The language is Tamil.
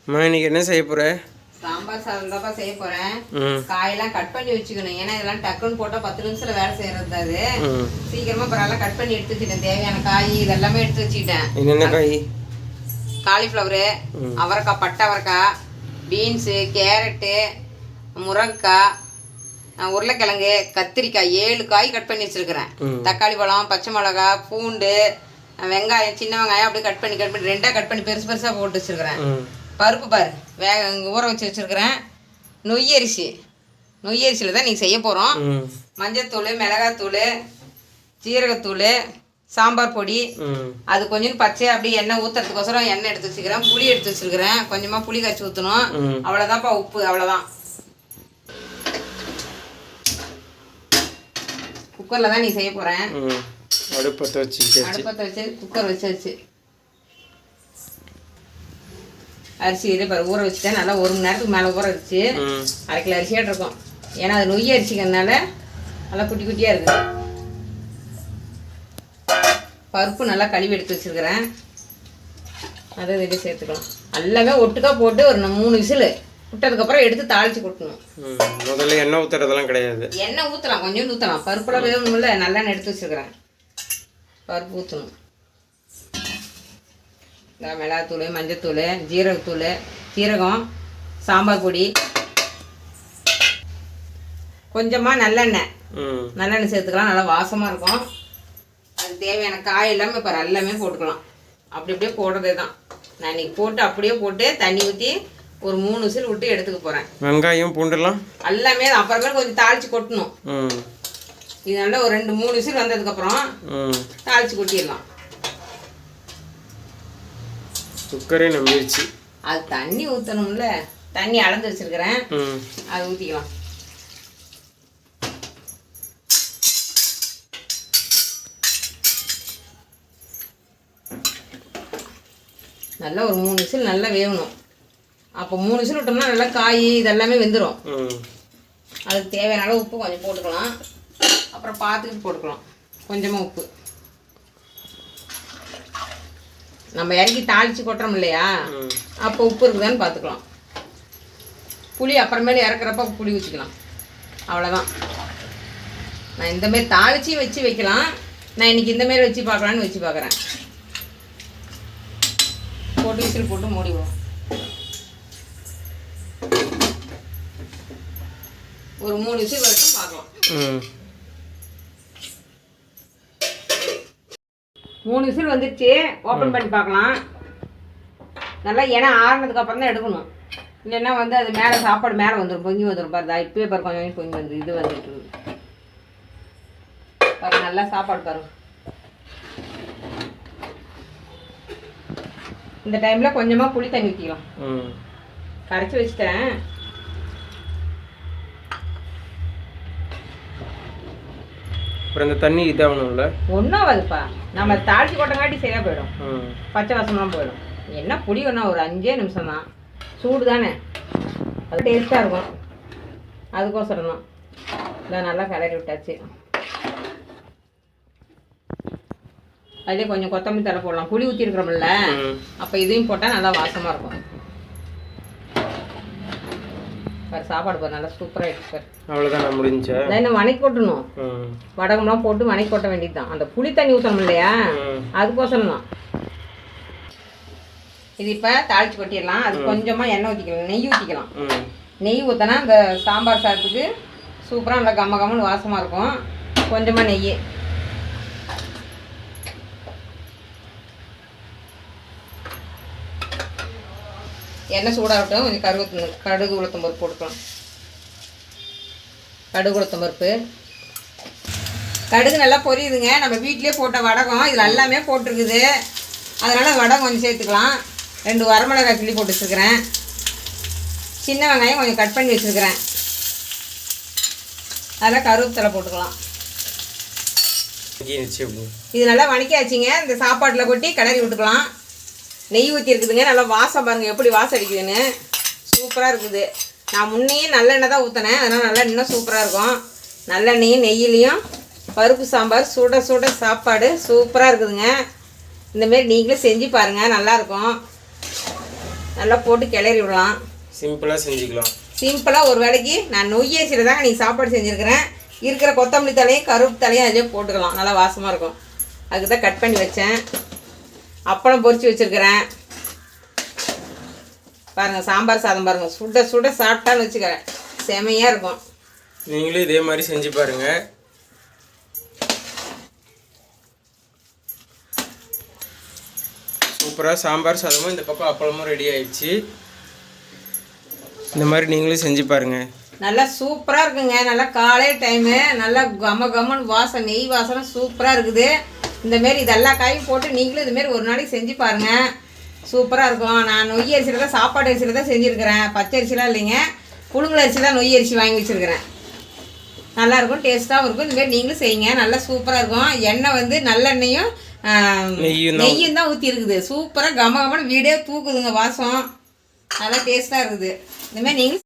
அம்மா இன்னைக்கு என்ன செய்ய போற? சாம்பார் சாதம் தான்ப்பா செய்ய போறேன். காயெல்லாம் கட் பண்ணி வச்சுக்கணும். ஏன்னா இதெல்லாம் டக்குன்னு போட்டால் 10 நிமிஷத்துல வேலை செய்யறது அது. சீக்கிரமா பரவாயில்ல கட் பண்ணி எடுத்து வச்சுட்டேன். தேவையான காய் இதெல்லாமே எடுத்து வச்சுக்கிட்டேன். என்னென்ன காய்? காலிஃப்ளவரு, அவரைக்காய், பட்டை அவரைக்காய், பீன்ஸு, கேரட்டு, முருங்கைக்காய், உருளைக்கிழங்கு, கத்திரிக்காய் 7 காய் கட் பண்ணி வச்சிருக்கிறேன். தக்காளி பழம், பச்சை மிளகா, பூண்டு, வெங்காயம், சின்ன வெங்காயம் அப்படியே கட் பண்ணி 2ஆக கட் பண்ணி பெருசு பெருசாக போட்டு வச்சுருக்கிறேன். பருப்பு பாரு ஊற வச்சு வச்சுருக்கிறேன். நொய்யரிசியில் தான் நீங்கள் செய்ய போகிறோம். மஞ்சத்தூள், மிளகாத்தூள், ஜீரகத்தூள், சாம்பார் பொடி, அது கொஞ்சம் பச்சை அப்படியே எண்ணெய் ஊற்றுறதுக்கோசரம் எண்ணெய் எடுத்து வச்சுக்கிறேன். புளி எடுத்து வச்சுருக்கிறேன். கொஞ்சமாக புளி கரைச்சி ஊற்றணும். அவ்வளோதான்ப்பா உப்பு, அவ்வளோதான். குக்கரில் தான் நீ செய்ய போகிறேன். அடுப்பத்தை வச்சு குக்கர் வச்சு அரிசி இது ஊற வச்சுட்டேன். நல்லா 1 மணி நேரத்துக்கு மேலே ஊற வச்சு 1/2 கிலோ அரிசியாட்டு இருக்கும். ஏன்னா அது நொய்ய அரிசிக்கிறதுனால நல்லா குட்டி குட்டியாக இருக்குது. பருப்பு நல்லா கழுவி எடுத்து வச்சுருக்கிறேன். அதை இதில் சேர்த்துக்கலாம். எல்லாமே ஒட்டுக்கா போட்டு ஒரு 3 விசில் விட்டதுக்கப்புறம் எடுத்து தாளித்து கொட்டணும். முதல்ல எண்ணெய் ஊற்றுறதெல்லாம் கிடையாது. எண்ணெய் ஊற்றலாம், கொஞ்சம் ஊற்றலாம். பருப்புலாம் வேணும்ல, நல்லெண்ணெய் எடுத்து வச்சுருக்கிறேன். பருப்பு ஊற்றணும். இந்த மிளகாத்தூள், மஞ்சத்தூள், ஜீரகத்தூள், சீரகம், சாம்பார் பொடி, கொஞ்சமாக நல்லெண்ணெய் சேர்த்துக்கலாம். நல்லா வாசமாக இருக்கும். அது தேவையான காய் எல்லாமே இப்போ எல்லாமே போட்டுக்கலாம். அப்படி அப்படியே போடுறதே தான். நான் இன்னைக்கு போட்டு அப்படியே போட்டு தண்ணி ஊற்றி ஒரு 3 விசில் விட்டு எடுத்துக்க போகிறேன். வெங்காயம், பூண்டுலாம் எல்லாமே அப்புறமே கொஞ்சம் தாளித்து கொட்டணும். இது நல்லா ஒரு 2-3 விசில் வந்ததுக்கப்புறம் தாளித்து கொட்டிடலாம். குக்கரே நம்பிடுச்சு. அது தண்ணி ஊற்றணும்ல, தண்ணி அளந்து வச்சிருக்கிறேன். அதை ஊற்றிக்கலாம். நல்லா ஒரு 3 விசில் நல்லா வேகணும். அப்போ 3 விசில் விட்டோம்னா நல்லா காய் இதெல்லாமே வெந்துடும். அதுக்கு தேவையான அளவு உப்பு கொஞ்சம் போட்டுக்கலாம். அப்புறம் பார்த்துக்கிட்டு போட்டுக்கலாம் கொஞ்சமாக உப்பு. நம்ம இறக்கி தாளித்து கொட்டுறோம் இல்லையா, அப்போ உப்பு இருக்குதான்னு பார்த்துக்கலாம். புளி அப்புறமேலே இறக்குறப்ப புளி வச்சுக்கலாம். அவ்வளோதான். நான் இந்தமாரி தாளித்து வச்சு வைக்கலாம். நான் இன்றைக்கி இந்தமாரி வச்சு பார்க்கலான்னு வச்சு பார்க்குறேன். போட்டு விசில் போட்டு மூடிவோம். ஒரு 3 விசில் வரைக்கும் பார்க்கலாம். 3 விசில் வந்துடுச்சு. ஓப்பன் பண்ணி பார்க்கலாம். நல்லா எண்ணெய் ஆறுனதுக்கு அப்புறம் தான் எடுக்கணும். இல்லைன்னா அது மேலே சாப்பாடு மேலே வந்துடும், பொங்கி வந்துடும். பாருதா இப்போயே பாரு கொஞ்சம் பொங்கி வந்து இது வந்துட்டு பாருங்க. நல்லா சாப்பாடு பாருங்க. இந்த டைமில் கொஞ்சமாக புளி தண்ணி ஊற்றிக்கலாம். கரைச்சி வச்சுட்டேன். அப்புறம் இந்த தண்ணி இதாகணும்ல, ஒன்றும் ஆகாதுப்பா. நம்ம தாளிச்சு கொட்டங்காட்டி சரியாக போயிடும். பச்சை வாசம்லாம் போயிடும். என்ன புளி வேணும், ஒரு 5 நிமிஷம் தான். சூடு தானே, அது டேஸ்ட்டாக இருக்கும். அதுக்கோசரம் தான். இல்லை நல்லா கிளறி விட்டாச்சு. அதிலே கொஞ்சம் கொத்தமல்லி தழை போடலாம். புளி ஊற்றிருக்கிறோம்ல, அப்போ இதையும் போட்டால் நல்லா வாசமாக இருக்கும். சாப்பாடு பாரு நல்லா சூப்பராக இருக்கு சார். அவ்வளோதான் முடிஞ்சா. இன்னும் வணக்கி கொட்டணும். வடகம்லாம் போட்டு வணக்கி கொட்ட வேண்டியது தான். அந்த புளி தண்ணி ஊற்றணும் இல்லையா, அதுக்கோசரம் தான். இது இப்போ தாளிச்சு கொட்டிடலாம். அது கொஞ்சமாக எண்ணெய் ஊற்றிக்கலாம், நெய் ஊற்றிக்கலாம். நெய் ஊற்றினா இந்த சாம்பார் சாதத்துக்கு சூப்பராக நல்லா கம்ம கம்மன்னு வாசமாக இருக்கும். கொஞ்சமாக நெய். எண்ணெய் சூடாகட்டும். கொஞ்சம் கடுகு உளுத்தம் பருப்பு போட்டுக்கலாம். கடுகு உளுத்தம் பருப்பு, கடுகு நல்லா பொரியுதுங்க. நம்ம வீட்டிலே போட்ட வடகம் இதில் எல்லாமே போட்டிருக்குது. அதனால் வடகம் கொஞ்சம் சேர்த்துக்கலாம். 2 வரமிளகாய் கிள்ளி போட்டு வச்சுருக்கிறேன். சின்ன வெங்காயம் கொஞ்சம் கட் பண்ணி வச்சுருக்கிறேன். அதில் கருவேப்பிலை போட்டுக்கலாம். இது நல்லா வணக்கியாச்சுங்க. இந்த சாப்பாட்டில் கொட்டி கிளறி விட்டுக்கலாம். நெய் ஊற்றி இருக்குதுங்க. நல்லா வாசம் பாருங்கள் எப்படி வாசம் அடிக்குதுன்னு. சூப்பராக இருக்குது. நான் முன்னையும் நல்லெண்ணெய் தான் ஊற்றினேன். அதனால் நல்லா இன்னும் சூப்பராக இருக்கும். நல்லெண்ணெயும் நெய்யிலையும் பருப்பு சாம்பார் சுட சுட சாப்பாடு சூப்பராக இருக்குதுங்க. இந்தமாரி நீங்களும் செஞ்சு பாருங்கள், நல்லாயிருக்கும். நல்லா போட்டு கிளறி விடலாம். சிம்பிளாக செஞ்சுக்கலாம். சிம்பிளாக ஒரு வேளைக்கு நான் நொய் அரிசியில் தாங்க நீங்கள் சாப்பாடு செஞ்சுருக்கிறேன். இருக்கிற கொத்தமல்லி தலையும் கருப்பு தலையும் அதிலே போட்டுக்கலாம், நல்லா வாசமாக இருக்கும். அதுக்கு தான் கட் பண்ணி வச்சேன். அப்பளம் பொரித்து வச்சுருக்கிறேன். பாருங்கள் சாம்பார் சாதம் பாருங்கள், சுட சுட சாப்பிட்டான்னு வச்சுக்கிறேன், செமையாக இருக்கும். நீங்களும் இதே மாதிரி செஞ்சு பாருங்கள். சூப்பராக சாம்பார் சாதமும் இந்த பக்கம் அப்பளமும் ரெடி ஆயிடுச்சு. இந்த மாதிரி நீங்களும் செஞ்சு பாருங்கள். நல்லா சூப்பராக இருக்குங்க. நல்லா காலை டைமு, நல்லா கம்மன்னு வாசம், நெய் வாசனம் சூப்பராக இருக்குது. இந்தமாரி இது எல்லா காயும் போட்டு நீங்களும் இதுமாரி ஒரு நாளைக்கு செஞ்சு பாருங்கள், சூப்பராக இருக்கும். நான் நொய் அரிசியில் தான், சாப்பாடு அரிசியில் தான் செஞ்சுருக்கிறேன். பச்சை அரிசிலாம் இல்லைங்க, புழுங்கல் அரிசி தான் நொய் அரிசி வாங்கி வச்சுருக்கிறேன். நல்லாயிருக்கும், டேஸ்ட்டாகவும் இருக்கும். இதுமாரி நீங்களும் செய்யுங்க, நல்லா சூப்பராக இருக்கும். எண்ணெய் வந்து நல்லெண்ணெயும் நெய்யும் தான் ஊற்றி இருக்குது. சூப்பராக கம்மன்னு வீடே தூக்குதுங்க வாசம், நல்லா டேஸ்ட்டாக இருக்குது. இந்தமாரி நீங்களும்